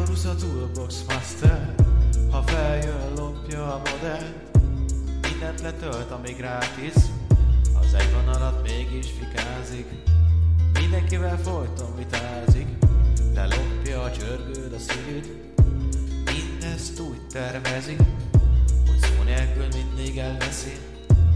Icarus a Toolbox Master, ha feljön, lopja a modellt. Mindent letölt, ami gratis, az egy van alatt mégis fikázik. Mindenkivel folyton vitázik, lelopja a csörgőd a szívét. Mindezt úgy tervezi, hogy szó nélkül mindig elveszi.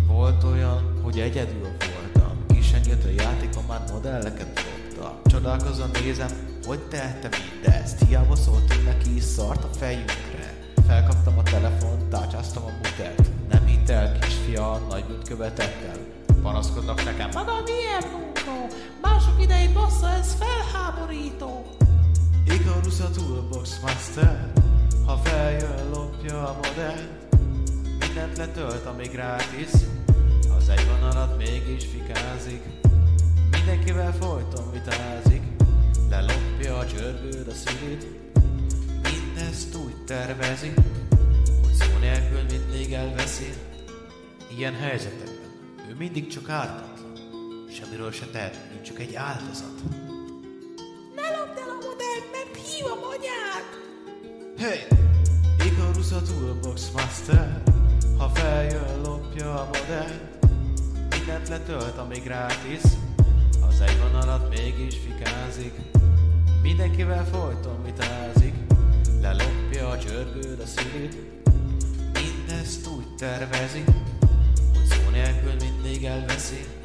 Volt olyan, hogy egyedül voltam, kisengedő játékon már modelleket loptam. Csodálkozva nézem, hogy tehette mindezt, hiába szóltunk neki, szart a fejünkre. Felkaptam a telefont, tácsáztam a mutert. Nem hitt el, kisfia, nagy bűnt követett el. Panaszkodnak nekem, maga milyen munkó, mások idejét bassza, ez felháborító. Icarus a Toolbox Master, ha feljön, lopja a modellt. Mindent letölt, ami gratis, az egy van alatt mégis fikázik. Mindenkivel folyton vitázik, lelopja a csörgőd a szívét. Mindezt úgy tervezi, hogy szó nélkül mindig elveszi. Ilyen helyzetekben ő mindig csak ártatlan, semmiről se tehet, mint csak egy áldozat. Ne lopd el a modellt, mert hívom anyád! Hey! Icarus a Toolbox Master, ha feljön, lopja a modellt. Mindent letölt, ami gratis, az egy van alatt mégis fikázik. Mindenkivel folyton vitázik, lelopja a csörgőd a szívét. Mindezt úgy tervezi, hogy szó nélkül mindig elveszi.